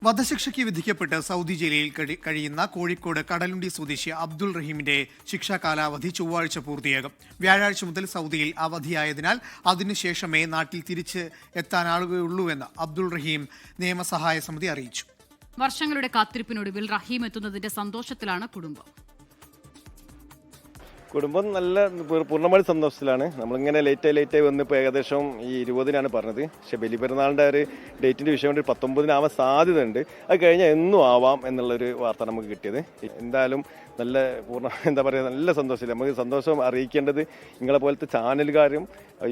വധശിക്ഷയ്ക്ക് വിധിക്കപ്പെട്ട് സൗദി ജയിലിൽ കഴിയുന്ന കോഴിക്കോട് കടലുണ്ടി സ്വദേശി അബ്ദുൾ റഹീമിന്റെ ശിക്ഷാ കാലാവധി ചൊവ്വാഴ്ച പൂർത്തിയാകും. വ്യാഴാഴ്ച മുതൽ സൗദിയിൽ അവധിയായതിനാൽ അതിനുശേഷമേ നാട്ടിൽ തിരിച്ച് എത്താനാകുകയുള്ളൂവെന്ന് അബ്ദുൾ റഹീം നിയമസഹായ സമിതി അറിയിച്ചു. വർഷങ്ങളുടെ കാത്തിരിപ്പിനൊടുവിൽ റഹീം എത്തുന്നതിന്റെ സന്തോഷത്തിലാണ് കുടുംബം നല്ല പൂർണ്ണമായി സന്തോഷത്തിലാണ്. നമ്മളിങ്ങനെ ലേറ്റായി വന്ന് ഇപ്പോൾ ഏകദേശം ഈ 20-നാണ് പറഞ്ഞത്. പക്ഷെ ബലിപെരുന്നാളിൻ്റെ ഒരു ഡേറ്റിൻ്റെ വിഷയം കൊണ്ട് 19-നാവാൻ സാധ്യതയുണ്ട്. അത് കഴിഞ്ഞാൽ എന്നും ആവാം എന്നുള്ളൊരു വാർത്ത നമുക്ക് കിട്ടിയത്. എന്തായാലും നല്ല നല്ല സന്തോഷമില്ല. നമുക്ക് സന്തോഷം അറിയിക്കേണ്ടത് നിങ്ങളെ പോലത്തെ ചാനലുകാരും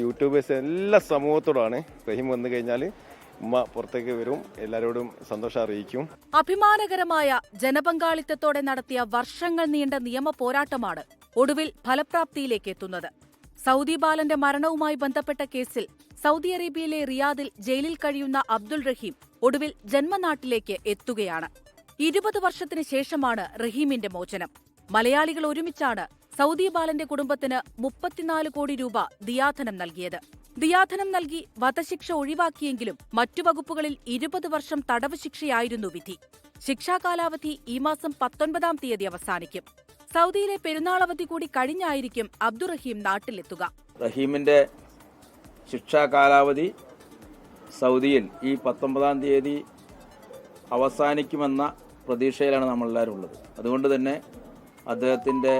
യൂട്യൂബേഴ്സ് എല്ലാ സമൂഹത്തോടാണ്. റഹീം വന്നു കഴിഞ്ഞാൽ ഉമ്മ പുറത്തേക്ക് വരും, എല്ലാവരോടും സന്തോഷം അറിയിക്കും. അഭിമാനകരമായ ജനപങ്കാളിത്തത്തോടെ നടത്തിയ വർഷങ്ങൾ നീണ്ട നിയമ പോരാട്ടമാണ് ഒടുവിൽ ഫലപ്രാപ്തിയിലേക്ക് എത്തുന്നത്. സൗദി ബാലന്റെ മരണവുമായി ബന്ധപ്പെട്ട കേസിൽ സൗദി അറേബ്യയിലെ റിയാദിൽ ജയിലിൽ കഴിയുന്ന അബ്ദുൾ റഹീം ഒടുവിൽ ജന്മനാട്ടിലേക്ക് എത്തുകയാണ്. 20 വർഷത്തിന് ശേഷമാണ് റഹീമിന്റെ മോചനം. മലയാളികൾ ഒരുമിച്ചാണ് സൗദി ബാലന്റെ കുടുംബത്തിന് 34 കോടി രൂപ ദിയാധനം നൽകിയത്. ദിയാധനം നൽകി വധശിക്ഷ ഒഴിവാക്കിയെങ്കിലും മറ്റു വകുപ്പുകളിൽ 20 വർഷം തടവ് ശിക്ഷയായിരുന്നു വിധി. ശിക്ഷാ കാലാവധി ഈ മാസം 19-ാം തീയതി അവസാനിക്കും. സൗദിയിലെ പെരുന്നാളവധി കൂടി കഴിഞ്ഞായിരിക്കും അബ്ദുൾ റഹീം നാട്ടിലെത്തുക. റഹീമിന്റെ ശിക്ഷാ കാലാവധി സൗദിയിൽ ഈ 19-ാം തീയതി അവസാനിക്കുമെന്ന പ്രതീക്ഷയിലാണ് നമ്മളെല്ലാവരും ഉള്ളത്. അതുകൊണ്ട് തന്നെ അദ്ദേഹത്തിൻ്റെ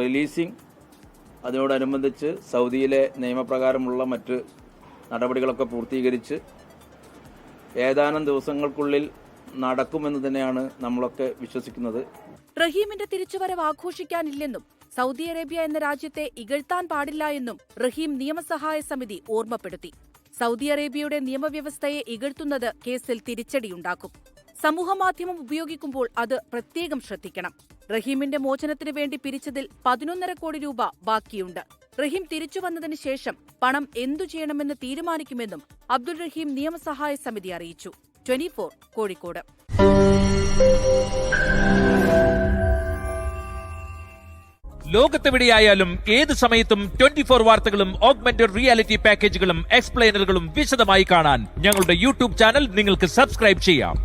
റിലീസിംഗ് അതിനോടനുബന്ധിച്ച് സൗദിയിലെ നിയമപ്രകാരമുള്ള മറ്റ് നടപടികളൊക്കെ പൂർത്തീകരിച്ച് ഏതാനും ദിവസങ്ങൾക്കുള്ളിൽ നടക്കുമെന്ന് തന്നെയാണ് നമ്മളൊക്കെ വിശ്വസിക്കുന്നത്. റഹീമിന്റെ തിരിച്ചുവരവ് ആഘോഷിക്കാനില്ലെന്നും സൗദി അറേബ്യ എന്ന രാജ്യത്തെ ഇകഴ്ത്താൻ പാടില്ല എന്നും റഹീം നിയമസഹായ സമിതി ഓർമ്മപ്പെടുത്തി. സൗദി അറേബ്യയുടെ നിയമവ്യവസ്ഥയെ ഇകഴ്ത്തുന്നത് കേസിൽ തിരിച്ചടിയുണ്ടാക്കും. സമൂഹമാധ്യമം ഉപയോഗിക്കുമ്പോൾ അത് പ്രത്യേകം ശ്രദ്ധിക്കണം. റഹീമിന്റെ മോചനത്തിനു വേണ്ടി പിരിച്ചതിൽ 11.5 കോടി രൂപ ബാക്കിയുണ്ട്. റഹീം തിരിച്ചുവന്നതിന് ശേഷം പണം എന്തു ചെയ്യണമെന്ന് തീരുമാനിക്കുമെന്നും അബ്ദുൾ റഹീം നിയമസഹായ സമിതി അറിയിച്ചു. 24 കോഴിക്കോട്. ലോകത്തെവിടെയായാലും ഏത് സമയത്തും 24 വാർത്തകളും ഓഗ്മെന്റഡ് റിയാലിറ്റി പാക്കേജുകളും എക്സ്പ്ലെയിനറുകളും വിശദമായി കാണാൻ ഞങ്ങളുടെ യൂട്യൂബ് ചാനൽ നിങ്ങൾക്ക് സബ്സ്ക്രൈബ് ചെയ്യാം.